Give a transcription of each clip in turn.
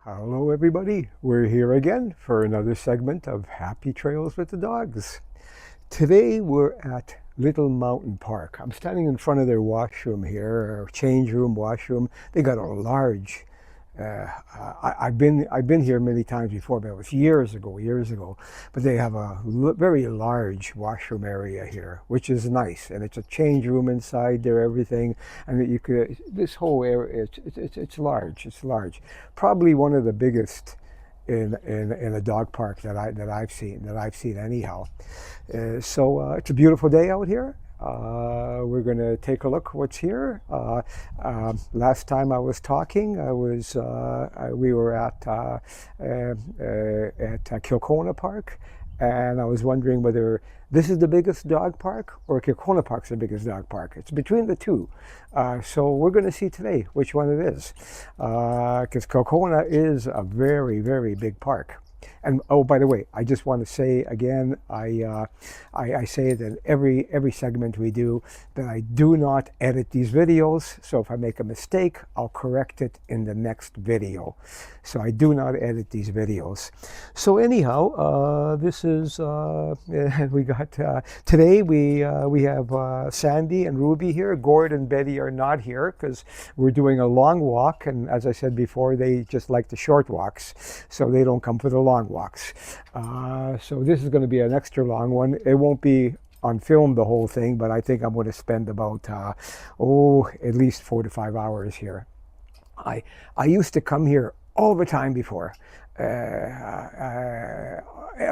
Hello everybody, we're here again for another segment of Happy Trails with the Dogs. Today we're at Little Mountain Park. I'm standing in front of their washroom here, or change room, washroom. They got a large, I've been here many times before, but it was years ago. But they have a very large washroom area here, which is nice, and it's a change room inside there, everything, and you could this whole area. It's large. It's large. Probably one of the biggest in a dog park that I've seen anyhow. It's a beautiful day out here. We're going to take a look what's here. Last time I was talking, we were at Kilcona Park, and I was wondering whether this is the biggest dog park or Kilcona Park's the biggest dog park. It's between the two. So we're going to see today which one it is, because Kilcona is a very, very big park. And oh, by the way, I just want to say again, I say it in every segment we do, that I do not edit these videos. So if I make a mistake, I'll correct it in the next video. So I do not edit these videos. So anyhow, this is we got today we have Sandy and Ruby here. Gord and Betty are not here because we're doing a long walk, and as I said before, they just like the short walks, so they don't come for the long walks. So this is going to be an extra long one. It won't be on film the whole thing, but I think I'm going to spend about at least 4 to 5 hours here. I used to come here all the time before,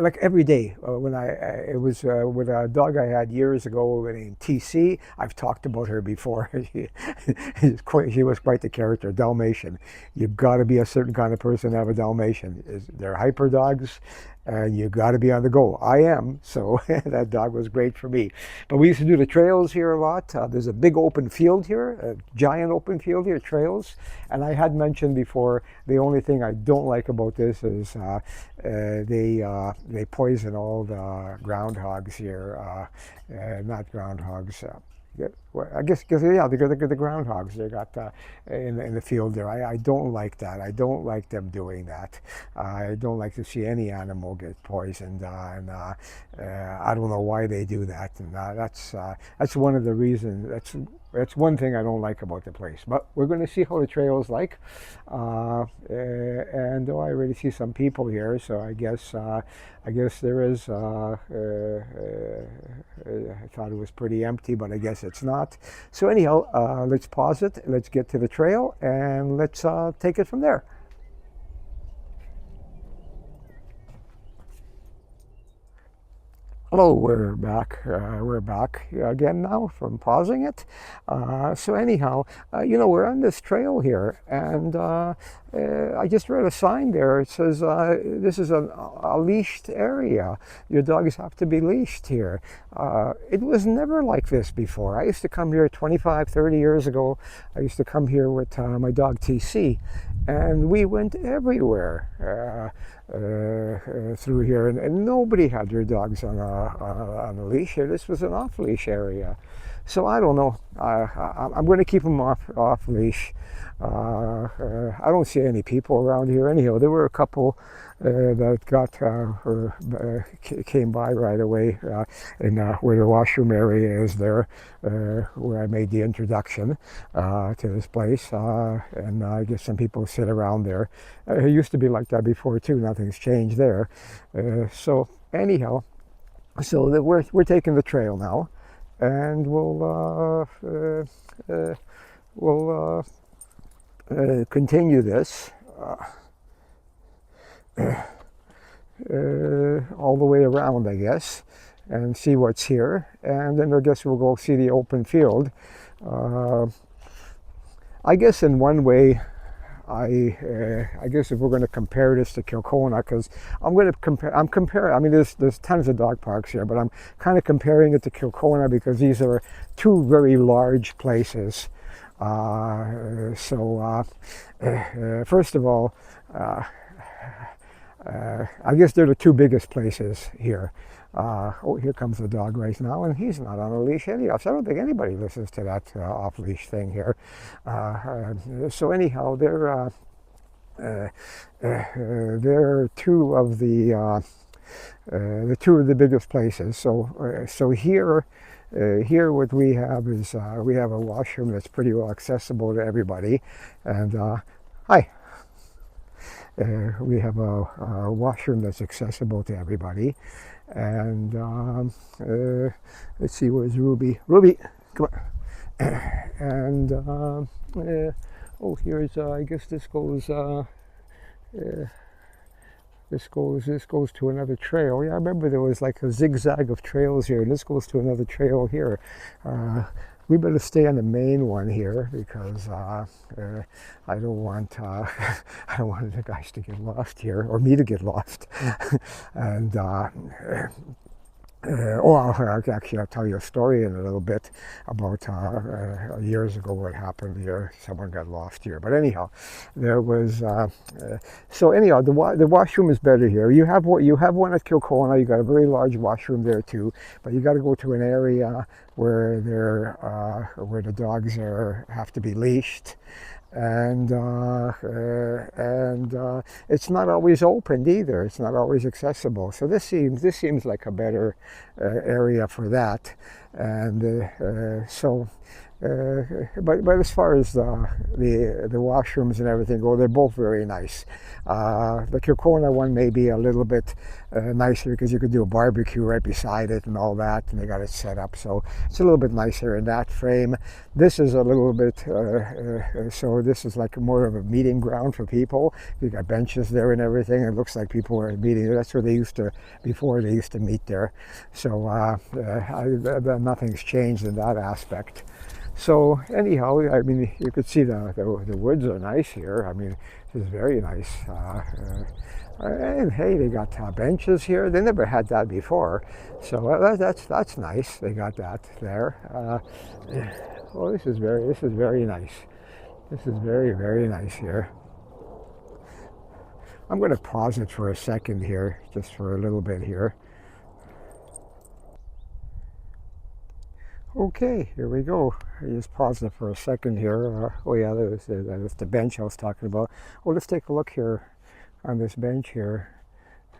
like every day. When it was with a dog I had years ago named TC. I've talked about her before. She was quite the character, Dalmatian. You've got to be a certain kind of person to have a Dalmatian. They're hyper dogs, and you got to be on the go. I am, so that dog was great for me. But we used to do the trails here a lot. There's a big open field here, a giant open field here, trails. And I had mentioned before, the only thing I don't like about this is they poison all the groundhogs here. Not groundhogs. Yeah, well, I guess yeah, the groundhogs they got in the field there. I don't like that. I don't like them doing that. I don't like to see any animal get poisoned, and I don't know why they do that. And that's one of the reasons. That's one thing I don't like about the place. But we're going to see how the trail is like, and I already see some people here, so I guess there is. I thought it was pretty empty, but I guess it's not. So anyhow, let's pause it. Let's get to the trail, and let's take it from there. Hello, we're back. We're back again now from pausing it. So anyhow, we're on this trail here, and I just read a sign there. It says this is a leashed area. Your dogs have to be leashed here. It was never like this before. I used to come here 25, 30 years ago. I used to come here with my dog TC, and we went everywhere. Through here, and nobody had their dogs on a leash here. This was an off-leash area, so I don't know. I'm going to keep them off leash. I don't see any people around here anyhow. There were a couple that came by right away in where the washroom area is there, where I made the introduction to this place, and I guess some people sit around there. It used to be like that before too. Nothing's changed there. So anyhow, so we're taking the trail now, and we'll continue this all the way around, I guess, and see what's here, and then I guess we'll go see the open field. I guess in one way, I guess if we're going to compare this to Kilcona, because I'm comparing. I mean, there's tons of dog parks here, but I'm kind of comparing it to Kilcona because these are two very large places. First of all, I guess they're the two biggest places here. Here comes the dog right now, and he's not on a leash anyhow. So I don't think anybody listens to that off-leash thing here. So anyhow, they're two of the biggest places. So here what we have is we have a washroom that's pretty well accessible to everybody, and hi. We have a washroom that's accessible to everybody, and let's see, where's Ruby? Ruby, come on. And oh, here's I guess this goes. This goes to another trail. Yeah, I remember there was like a zigzag of trails here, and this goes to another trail here. We better stay on the main one here because I don't want I don't want the guys to get lost here or me to get lost. And I'll tell you a story in a little bit about years ago what happened here. Someone got lost here, but anyhow, there was. So anyhow, the washroom is better here. You have one at Kilcona. You got a very large washroom there too, but you got to go to an area where where the dogs have to be leashed. And it's not always opened either. It's not always accessible. So this seems like a better area for that. And but as far as the washrooms and everything go, they're both very nice. The Kirkona one may be a little bit nicer because you could do a barbecue right beside it and all that, and they got it set up, so it's a little bit nicer in that frame. This is a little bit so this is like more of a meeting ground for people. You got benches there and everything. It looks like people are meeting. That's where they used to before. They used to meet there. So nothing's changed in that aspect. So anyhow, I mean, you could see the woods are nice here. I mean, this is very nice. And hey, they got benches here. They never had that before, so that's nice. They got that there. Well, this is very nice. This is very nice here. I'm going to pause it for a second here, just for a little bit here. Okay, here we go. I just paused it for a second here. Oh yeah, there's the bench I was talking about. Well, let's take a look here on this bench here.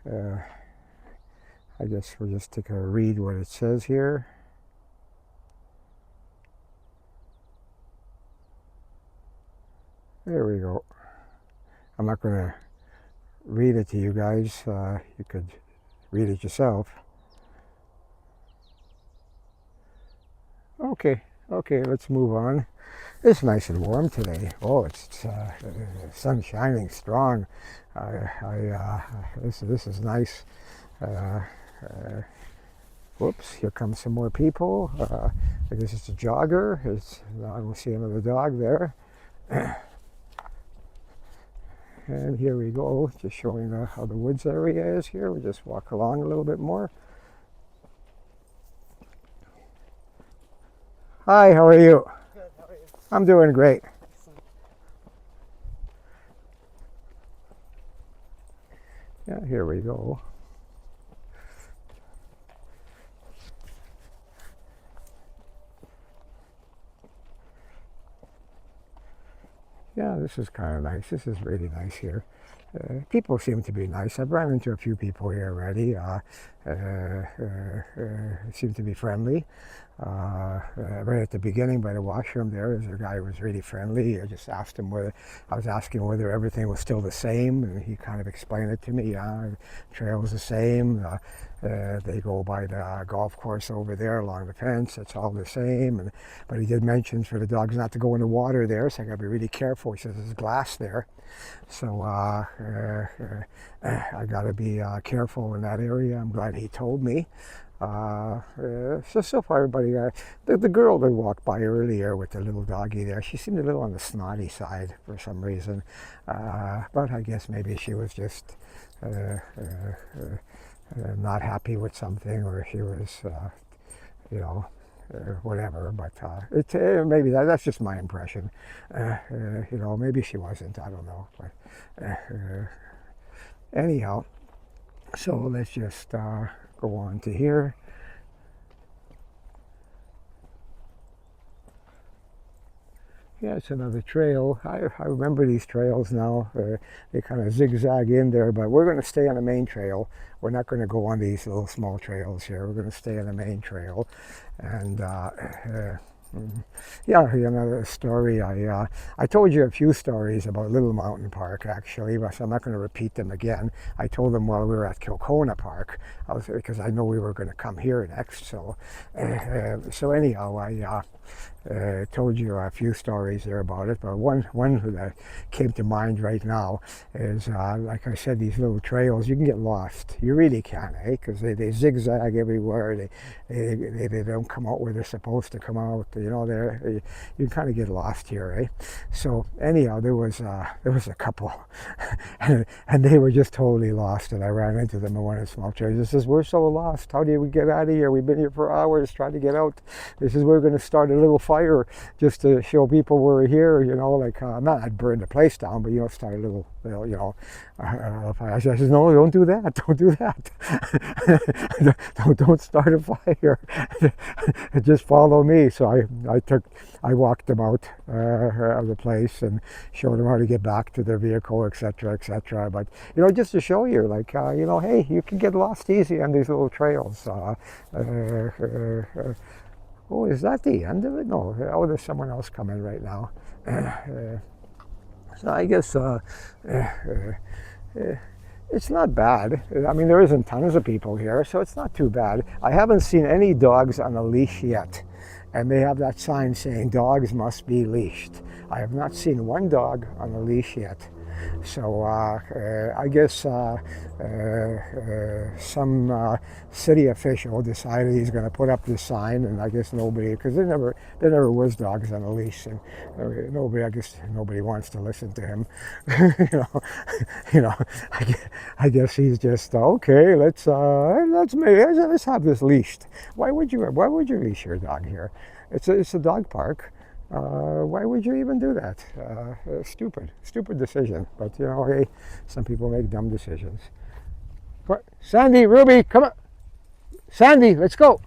I guess we'll just take a read what it says here. There we go. I'm not going to read it to you guys. You could read it yourself. Okay, let's move on. It's nice and warm today. Oh, it's sun shining strong. This is nice. Whoops, here comes some more people. I guess it's a jogger. I don't see another dog there. And here we go, just showing how the woods area is here. We just walk along a little bit more. Hi, how are you? Good, how are you? I'm doing great. Yeah, here we go. Yeah, this is kind of nice. This is really nice here. People seem to be nice. I've run into a few people here already. Seem to be friendly. Right at the beginning by the washroom there's a guy who was really friendly. I just asked him I was asking whether everything was still the same, and he kind of explained it to me. Yeah, the trail's the same. They go by the golf course over there along the fence. It's all the same. But he did mention for the dogs not to go in the water there, so I got to be really careful. He says there's glass there, so I got to be careful in that area. I'm glad he told me. So far, everybody. The girl that walked by earlier with the little doggy there, she seemed a little on the snotty side for some reason. But I guess maybe she was just not happy with something, or she was, whatever. But maybe that's just my impression. Maybe she wasn't. I don't know. But anyhow, so let's just go on to here. Yeah, it's another trail. I remember these trails now. They kind of zigzag in there, but we're going to stay on the main trail. We're not going to go on these little small trails here. We're going to stay on the main trail. And yeah, another story. I told you a few stories about Little Mountain Park actually, but I'm not going to repeat them again. I told them while we were at Kilcona Park, because I know we were going to come here next. So anyhow, I told you a few stories there about it, but one that came to mind right now is, like I said, these little trails. You can get lost. You really can, because they zigzag everywhere. They don't come out where they're supposed to come out. You know, you kind of get lost here, So anyhow, there was a couple, and they were just totally lost. And I ran into them in one of the small trails. This says, "We're so lost. How do we get out of here? We've been here for hours trying to get out." This is we're going to start a little fire just to show people we're here. You know, like not I'd burn the place down, but start a little, fire. I said, "No, don't do that. Don't do that. don't start a fire. Just follow me." So I walked them out of the place and showed them how to get back to their vehicle, etc., etc. But just to show you, like hey, you can get lost easy on these little trails. Oh, is that the end of it? No. Oh, there's someone else coming right now. So I guess it's not bad. I mean, there isn't tons of people here, so it's not too bad. I haven't seen any dogs on a leash yet, and they have that sign saying dogs must be leashed. I have not seen one dog on a leash yet. So I guess some city official decided he's going to put up this sign, and I guess nobody, because there never was dogs on a leash, and I guess nobody wants to listen to him. I guess he's just okay. Let's have this leashed. Why would you leash your dog here? It's a dog park. Why would you even do that? Stupid decision. But hey, some people make dumb decisions. What? Sandy, Ruby, come on. Sandy, let's go.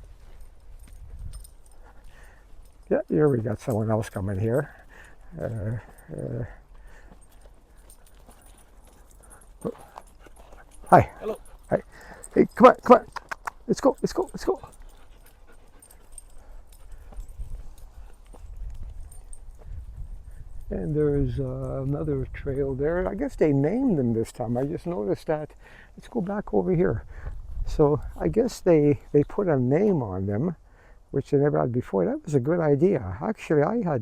Yeah, here we got someone else coming here. Hi. Hello. Hi. Hey, come on. Let's go. And there's another trail there. I guess they named them this time. I just noticed that. Let's go back over here. So I guess they put a name on them, which they never had before. That was a good idea. Actually, I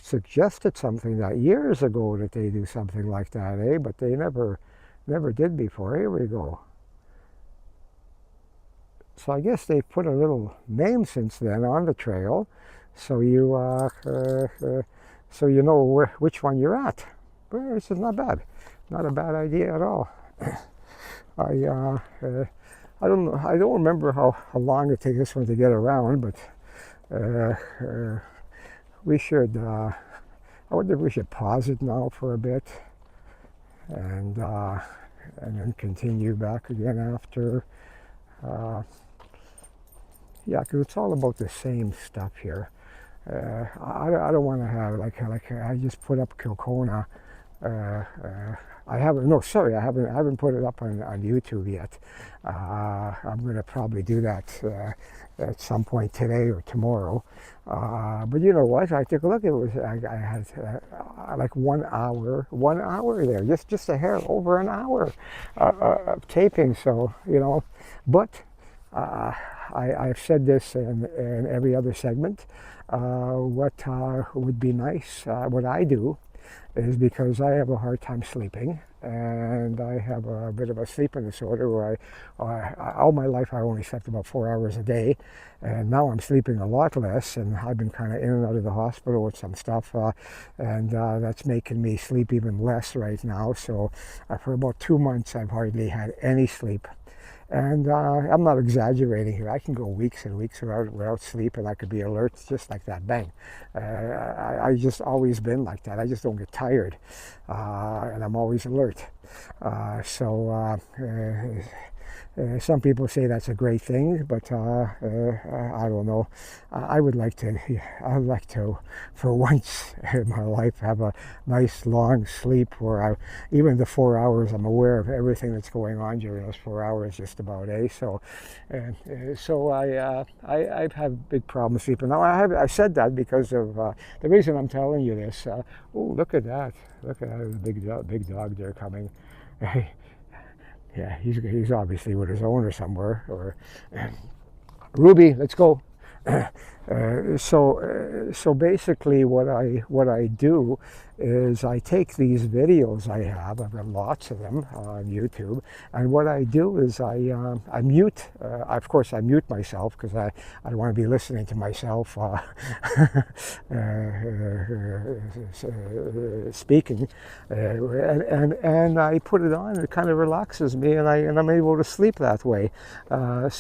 suggested something that years ago that they do something like that, but they never did before. Here we go. So I guess they put a little name since then on the trail, so you know which one you're at. Well, this is not bad, not a bad idea at all. I don't know. I don't remember how long it takes this one to get around, but we should. I wonder if we should pause it now for a bit, and then continue back again after. Yeah, because it's all about the same stuff here. I don't want to have like I just put up Kilcona. I haven't put it up on YouTube yet. I'm going to probably do that at some point today or tomorrow. But you know what? I took a look. I had like 1 hour there, just a hair over an hour of taping. So but I've said this in every other segment. What would be nice, what I do, is because I have a hard time sleeping, and I have a bit of a sleeping disorder where all my life I only slept about 4 hours a day, and now I'm sleeping a lot less, and I've been kind of in and out of the hospital with some stuff, and that's making me sleep even less right now. So for about 2 months I've hardly had any sleep. And I'm not exaggerating here. I can go weeks and weeks without sleep, and I could be alert just like that. Bang. I just always been like that. I just don't get tired, and I'm always alert. Some people say that's a great thing, but I don't know. I would like to. I'd like to, for once in my life, have a nice long sleep where even the 4 hours, I'm aware of everything that's going on during those 4 hours, just about. I have big problems sleeping. Now I said that because of the reason I'm telling you this. Oh, look at that! Look at that! There's a big dog there coming. Yeah, he's obviously with his owner somewhere. Or Ruby, let's go. So basically, what I do is I take these videos I've got lots of them on YouTube, and what I do is I mute. Of course, I mute myself because I don't want to be listening to myself speaking, and I put it on. It kind of relaxes me, and I'm able to sleep that way. That's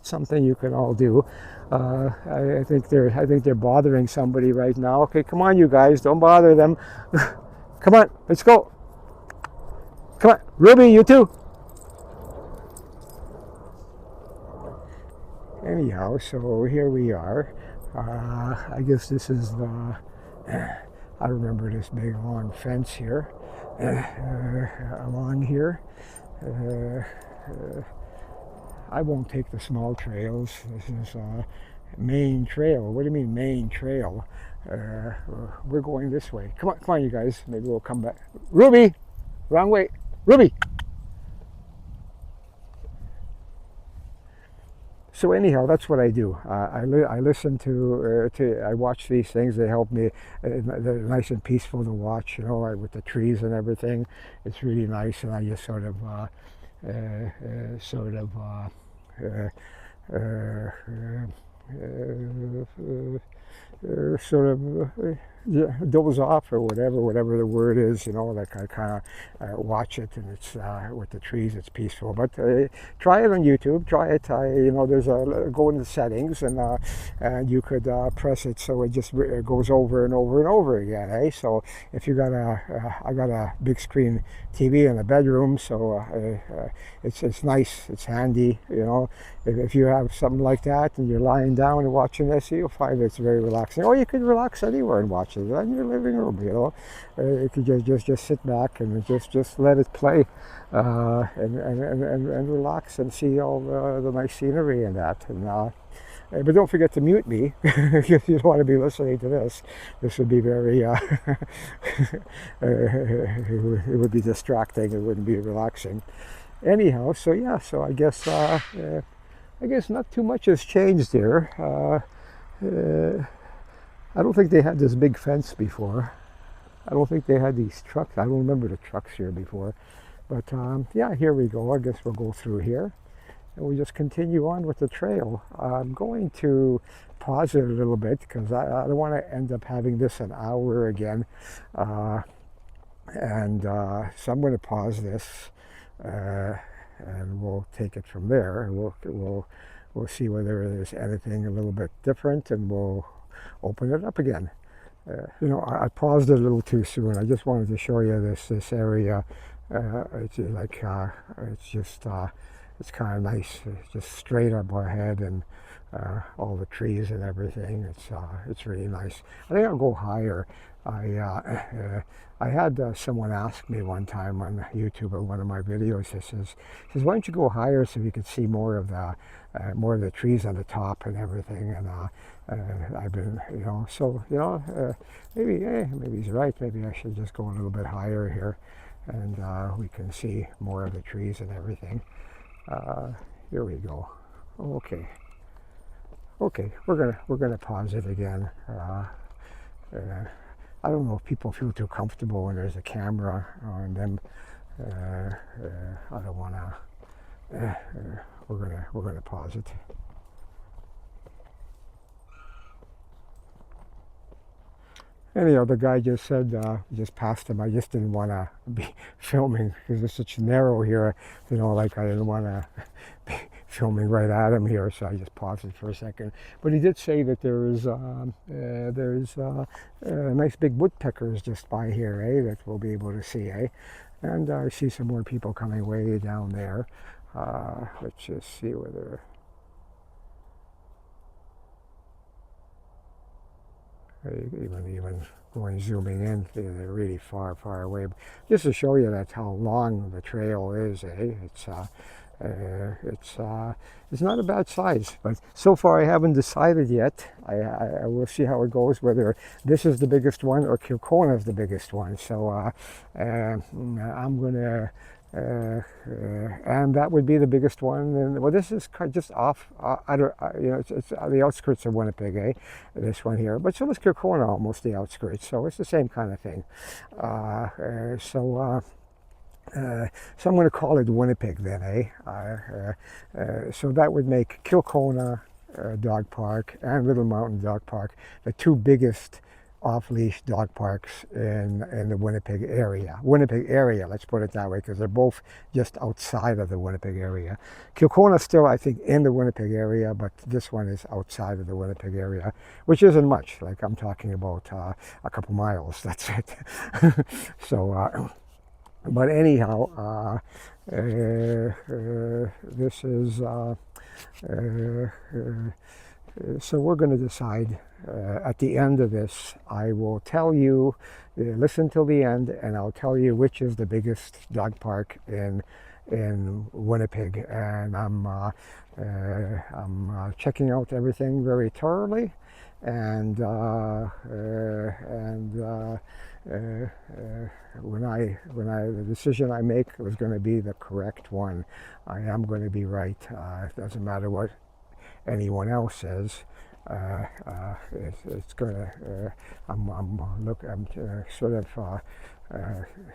something you can all do. I think they're bothering somebody right now. Okay, come on, you guys, don't bother them. Come on, let's go. Come on, Ruby, you too. Anyhow, so here we are. I guess this is the. I remember this big long fence here, along here. I won't take the small trails. This is main trail. What do you mean main trail? We're going this way. Come on, you guys. Maybe we'll come back. Ruby, wrong way. Ruby. So anyhow, that's what I do. I listen I watch these things. They help me. They're nice and peaceful to watch. With the trees and everything. It's really nice, and I just sort of doze off or whatever the word is. Like I kind of watch it, and it's with the trees, it's peaceful. But try it on YouTube. Try it. There's go into settings, and you could press it so it just goes over and over and over again. So if you got I got a big screen TV in the bedroom, so it's nice. It's handy. If you have something like that and you're lying down and watching this, you'll find it's very relaxing. Or you could relax anywhere and watch it in your living room. You could just sit back and just let it play, and relax and see all the nice scenery and that. But don't forget to mute me if you don't want to be listening to this. This would be very, it would be distracting. It wouldn't be relaxing. Anyhow, so I guess not too much has changed here. I don't think they had this big fence before. I don't think they had these trucks. I don't remember the trucks here before. But here we go. I guess we'll go through here. And we just continue on with the trail. I'm going to pause it a little bit because I don't want to end up having this an hour again. So I'm going to pause this, and we'll take it from there. And we'll see whether there's anything a little bit different, and we'll open it up again. I paused it a little too soon. I just wanted to show you this area. It's kind of nice. It's just straight up ahead, and all the trees and everything. It's really nice. I think I'll go higher. I had someone ask me one time on YouTube or one of my videos. He says, "Why don't you go higher so you can see more of the trees on the top and everything?" And I've been, maybe he's right. Maybe I should just go a little bit higher here, and we can see more of the trees and everything. Here we go. Okay, we're gonna pause it again. I don't know if people feel too comfortable when there's a camera on them. I don't wanna. We're gonna pause it. Anyhow, the guy just said, just passed him. I just didn't want to be filming because it's such narrow here. Like I didn't want to be filming right at him here, so I just paused it for a second. But he did say that there's nice big woodpeckers just by here, that we'll be able to see, And I see some more people coming way down there. Let's just see whether even going zooming in, they're really far, far away. Just to show you that's how long the trail is, eh? It's not a bad size, but so far I haven't decided yet. I will see how it goes, whether this is the biggest one or Kilkona is the biggest one. So I'm gonna, and that would be the biggest one. And well, this is just off, it's the outskirts of Winnipeg, eh? This one here, but so is Kilkona, almost the outskirts. So it's the same kind of thing. So I'm going to call it Winnipeg then, eh? So that would make Kilkona Dog Park and Little Mountain Dog Park the two biggest off-leash dog parks in the Winnipeg area. Winnipeg area, let's put it that way, because they're both just outside of the Winnipeg area. Kilkona's still, I think, in the Winnipeg area, but this one is outside of the Winnipeg area, which isn't much. Like, I'm talking about a couple miles, that's it. So, but anyhow, this is, so we're going to decide at the end of this. I will tell you, listen till the end, and I'll tell you which is the biggest dog park in Winnipeg. And I'm checking out everything very thoroughly, and the decision I make is going to be the correct one. I am going to be right. It doesn't matter what anyone else says. It's going to. I'm sort of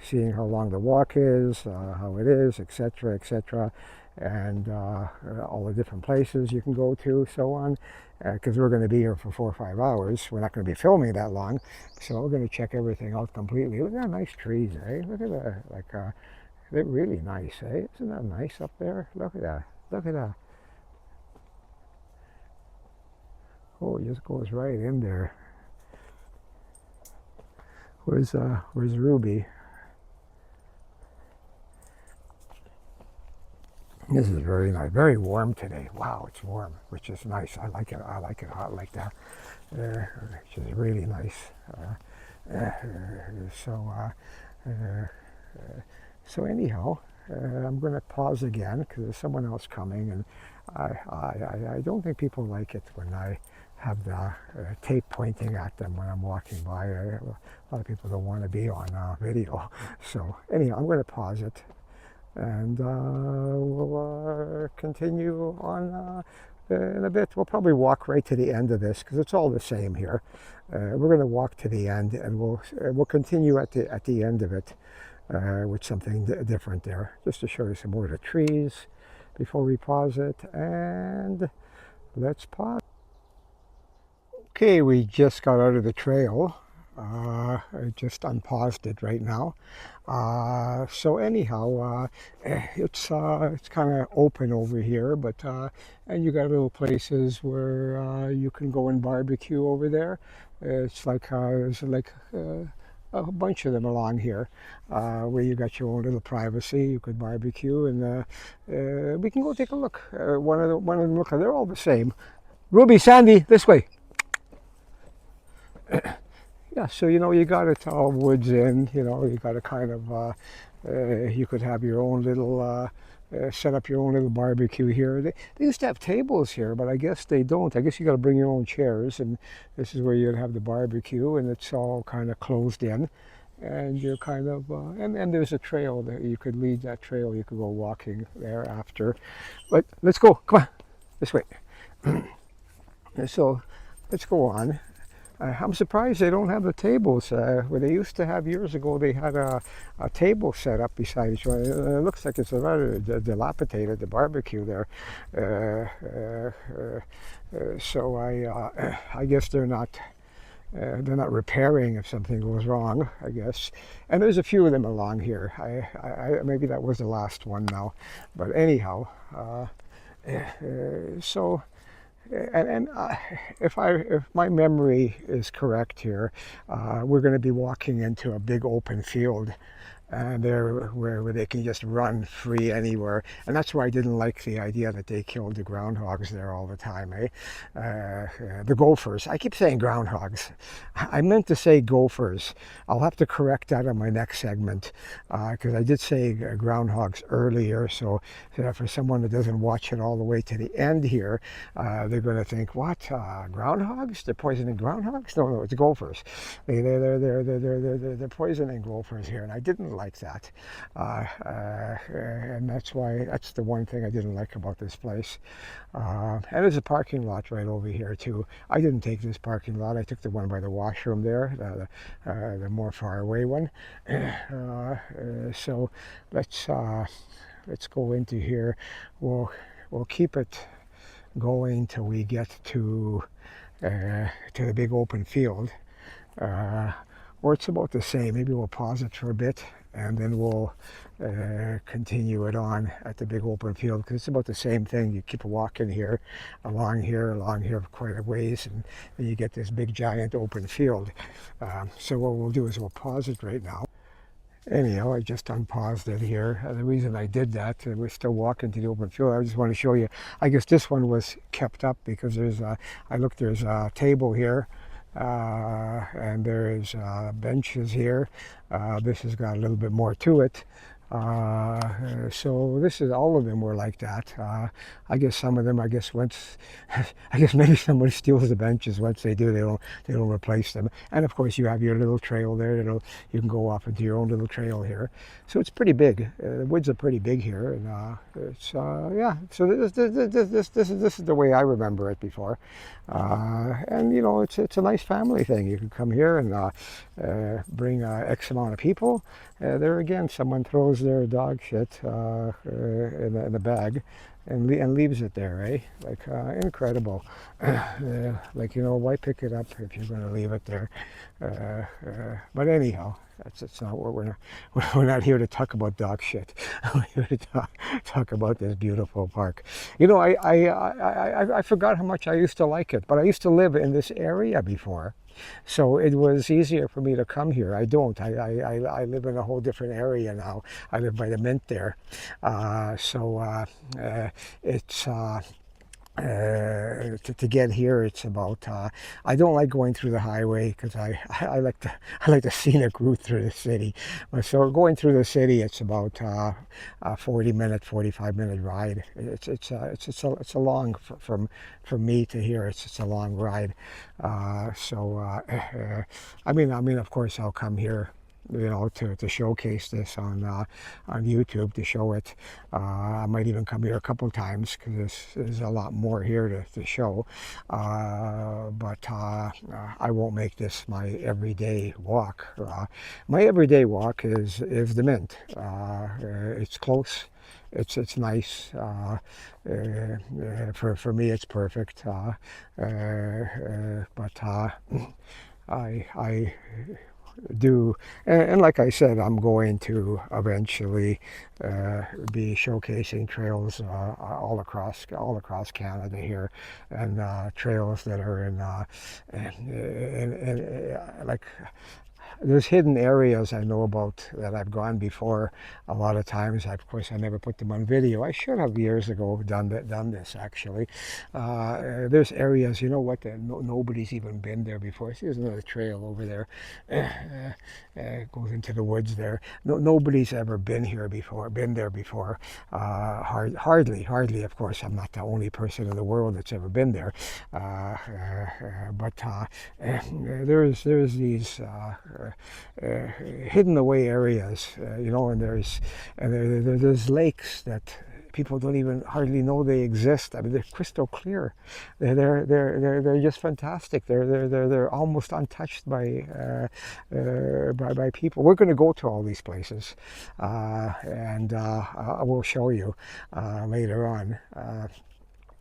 seeing how long the walk is, how it is, etc., etc., and all the different places you can go to, so on. Because we're going to be here for 4 or 5 hours. We're not going to be filming that long, so we're going to check everything out completely. Look at that nice trees, eh? Look at that, they're really nice, eh? Isn't that nice up there? Look at that, look at that. Oh, it just goes right in there. Where's Ruby? This is very nice, very warm today. Wow, it's warm, which is nice. I like it hot like that, which is really nice. So anyhow, I'm going to pause again because there's someone else coming, and I don't think people like it when I have the tape pointing at them when I'm walking by. A lot of people don't want to be on video. So anyhow, I'm going to pause it, and we'll continue on in a bit. We'll probably walk right to the end of this because it's all the same here. We're going to walk to the end, and we'll continue at the end of it with something different there, just to show you some more of the trees before we pause it. And let's pause. Okay, we just got out of the trail. I just unpaused it right now. So anyhow, it's kind of open over here, but and you got little places where you can go and barbecue over there. It's like there's like a bunch of them along here, where you got your own little privacy. You could barbecue, and we can go take a look. One of them, look, they're all the same. Ruby, Sandy, this way. Yeah, so you got it all woods in. You got to kind of you could have your own little set up your own little barbecue here. They used to have tables here, but I guess they don't. I guess you got to bring your own chairs, and this is where you'd have the barbecue, and it's all kind of closed in, and you're kind of and there's a trail that you could lead that trail. You could go walking there after, but let's go. Come on, this way. So let's go on. I'm surprised they don't have the tables where they used to have years ago. They had a table set up beside each one. It looks like it's a rather dilapidated, the barbecue there. So I guess they're not repairing if something goes wrong, I guess. And there's a few of them along here. Maybe that was the last one now, but anyhow. So. And if my memory is correct here, we're going to be walking into a big open field, and they're where they can just run free anywhere. And that's why I didn't like the idea that they killed the groundhogs there all the time, eh? The gophers. I keep saying groundhogs. I meant to say gophers. I'll have to correct that on my next segment, because I did say groundhogs earlier. So for someone that doesn't watch it all the way to the end here, they're going to think, what, groundhogs? They're poisoning groundhogs? No, it's gophers. They're poisoning gophers here, and I didn't like that. And that's the one thing I didn't like about this place. And there's a parking lot right over here too. I didn't take this parking lot. I took the one by the washroom there, the more far away one. So let's go into here. We'll keep it going till we get to the big open field. Or it's about the same. Maybe we'll pause it for a bit and then we'll continue it on at the big open field, because it's about the same thing. You keep walking along here quite a ways, and then you get this big giant open field. So what we'll do is we'll pause it right now. Anyhow, I just unpaused it here. The reason I did that, we're still walking to the open field. I just want to show you. I guess this one was kept up because there's a table here. And there's benches here. This has got a little bit more to it. So all of them were like that. I guess some of them, once, I guess maybe somebody steals the benches. Once they do, they don't replace them. And of course, you have your little trail there. You can go off into your own little trail here. So it's pretty big. The woods are pretty big here, and it's yeah. So this is the way I remember it before. And you know, it's a nice family thing. You can come here and bring X amount of people. There again, someone throws their dog shit in a bag and leaves it there, eh? Like incredible. Like, you know, why pick it up if you're going to leave it there? But anyhow, that's not what we're not here to talk about dog shit. We're here to talk about this beautiful park. You know, I forgot how much I used to like it, but I used to live in this area before. So it was easier for me to come here. I don't. I live in a whole different area now. I live by the Mint there. It's to get here, it's about. I don't like going through the highway because I like the scenic route through the city. So going through the city, it's about a 45-minute ride. It's a long from me to here. It's a long ride. I mean, of course, I'll come here, you know, to showcase this on YouTube, to show it. I might even come here a couple times because there's a lot more here to show. But I won't make this my everyday walk. My everyday walk is the Mint. It's close. It's nice. For me, it's perfect. But I do, and like I said, I'm going to eventually be showcasing trails all across Canada here, and trails that are in like. There's hidden areas I know about that I've gone before a lot of times. Of course, I never put them on video. I should have years ago done this actually. There's areas, you know what, that nobody's even been there before. See, there's another trail over there. It goes into the woods there. Nobody's ever been there before. Hardly. Of course, I'm not the only person in the world that's ever been there. But there's these hidden away areas, you know, and there's lakes that people don't even hardly know they exist. I mean, they're crystal clear. They're just fantastic. They're almost untouched by people. We're going to go to all these places, and I will show you later on.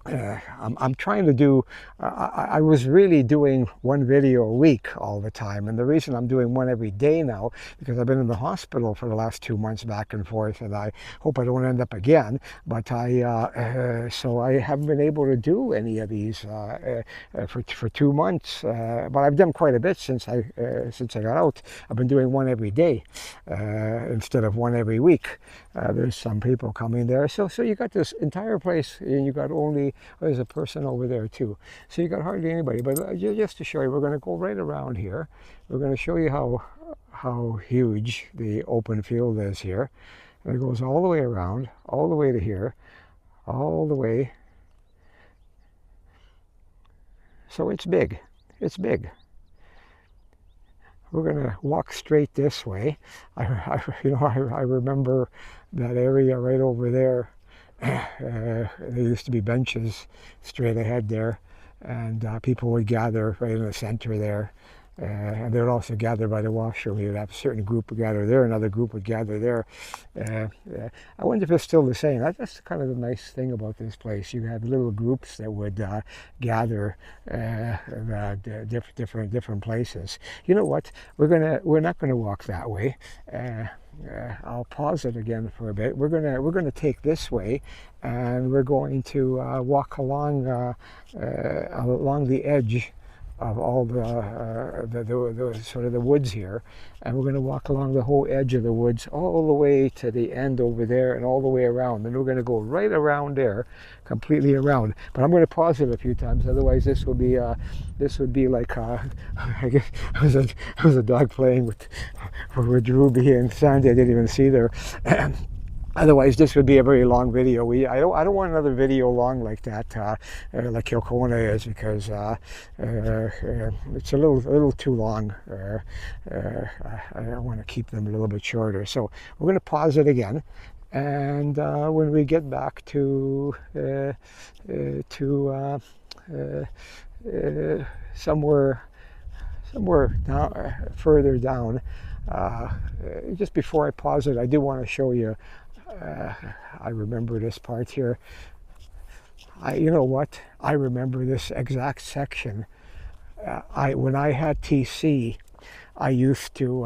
I'm trying to do, I was really doing one video a week all the time. And the reason I'm doing one every day now, because I've been in the hospital for the last 2 months back and forth, and I hope I don't end up again. But so I haven't been able to do any of these for 2 months. But I've done quite a bit since I got out. I've been doing one every day instead of one every week. There's some people coming there. So you got this entire place, and you got only, there's a person over there too. So you got hardly anybody. But just to show you, we're going to go right around here. We're going to show you how huge the open field is here. And it goes all the way around, all the way to here, all the way. So it's big. It's big. We're going to walk straight this way. I remember that area right over there. There used to be benches straight ahead there, and people would gather right in the center there. And they would also gather by the washroom. You'd have a certain group would gather there, another group would gather there. I wonder if it's still the same. That's kind of the nice thing about this place. You had little groups that would gather different places. You know what? We're not gonna walk that way. I'll pause it again for a bit. We're gonna take this way, and we're going to walk along the edge of all the sort of the woods here, and we're going to walk along the whole edge of the woods all the way to the end over there and all the way around, and we're going to go right around there, completely around. But I'm going to pause it a few times, otherwise this would be like I guess it was a dog playing with Ruby and Sandy. I didn't even see there. Otherwise, this would be a very long video. I don't want another video long like that, like Kilcona is, because it's a little too long. I want to keep them a little bit shorter. So we're going to pause it again, and when we get back to somewhere down, further down, just before I pause it, I do want to show you. I remember this part here. You know what? I remember this exact section. When I had TC, I used to,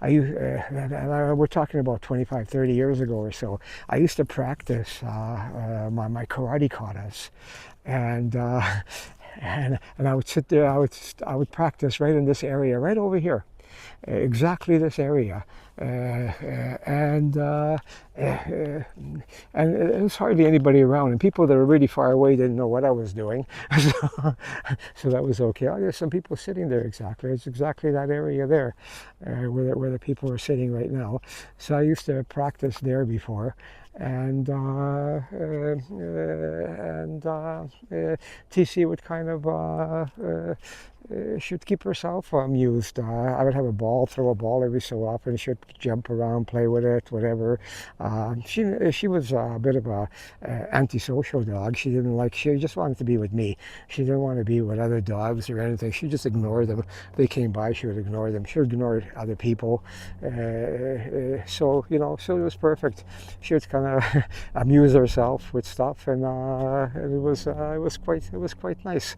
we're talking about 25, 30 years ago or so, I used to practice my karate katas. And I would sit there, I would practice right in this area, right over here. Exactly this area, and there's hardly anybody around, and people that were really far away didn't know what I was doing, so that was okay. Oh, there's some people sitting there exactly. It's exactly that area there, where the people are sitting right now. So I used to practice there before. And TC would kind of she'd keep herself amused. I would have a ball, throw a ball every so often. She'd jump around, play with it, whatever. She was a bit of a antisocial dog. She just wanted to be with me. She didn't want to be with other dogs or anything. She just ignored them. If they came by, she would ignore them. She would ignore other people. So it was perfect. She would kind of amuse herself with stuff, and it was quite nice.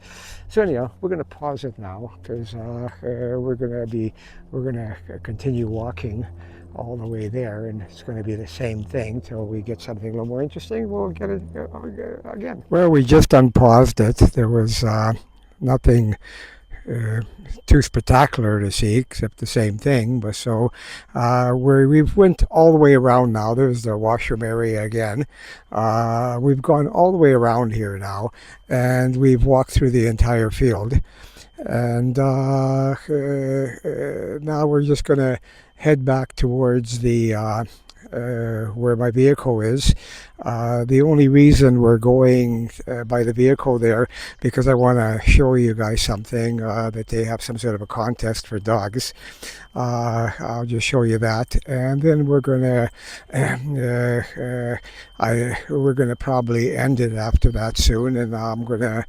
So anyhow, we're going to pause it now, because we're going to continue walking all the way there, and it's going to be the same thing till we get something a little more interesting. We'll get it again. Well, we just unpaused it. There was nothing too spectacular to see, except the same thing. But so we've went all the way around now. There's the washroom area again. We've gone all the way around here now, and we've walked through the entire field. And now we're just going to head back towards the where my vehicle is. The only reason we're going by the vehicle there, because I want to show you guys something, that they have some sort of a contest for dogs. I'll just show you that, and then we're gonna we're gonna probably end it after that soon, and I'm going to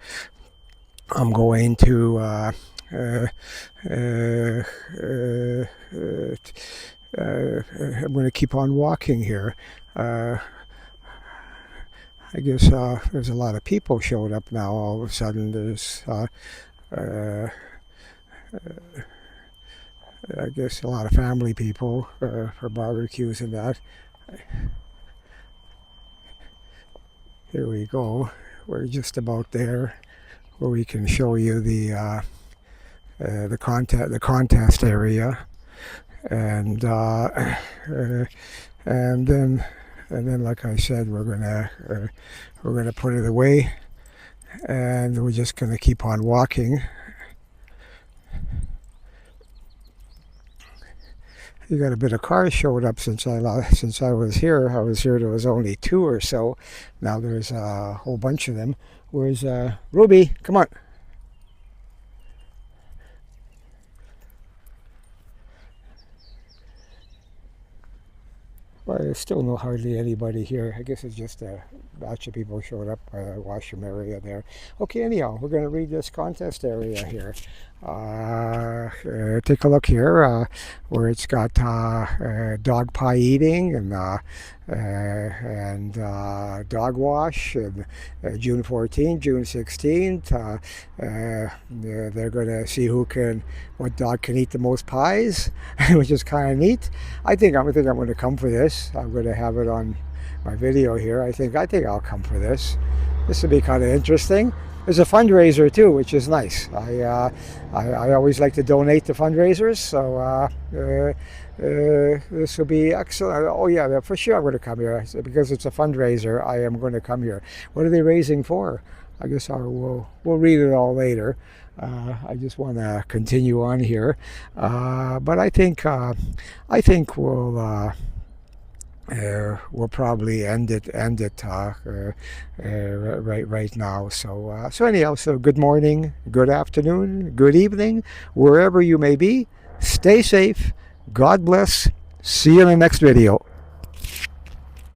I'm going to keep on walking here. I guess there's a lot of people showed up now. All of a sudden, there's I guess a lot of family people for barbecues and that. Here we go. We're just about there, where we can show you the contest area, and and then like I said, we're gonna put it away, and we're just gonna keep on walking. You got a bit of cars showed up since I was here. There was only 2 or so. Now there's a whole bunch of them. Where's Ruby? Come on. Well, there's still hardly anybody here. I guess it's just a batch of people showed up. Washroom area there. Okay, anyhow, we're going to read this contest area here. Take a look here where it's got dog pie eating and dog wash, and June 14th, June 16th. They're going to see what dog can eat the most pies, which is kind of neat. I think I'm going to come for this. I'm going to have it on my video here. I think I'll come for this. This will be kind of interesting. There's a fundraiser too, which is nice. I always like to donate to fundraisers, so this will be excellent. Oh yeah, for sure I'm going to come here because it's a fundraiser. I am going to come here. What are they raising for? I guess we'll read it all later. I just want to continue on here, but I think we'll probably end it right now. So anyhow, so good morning, good afternoon, good evening, wherever you may be. Stay safe. God bless. See you in the next video.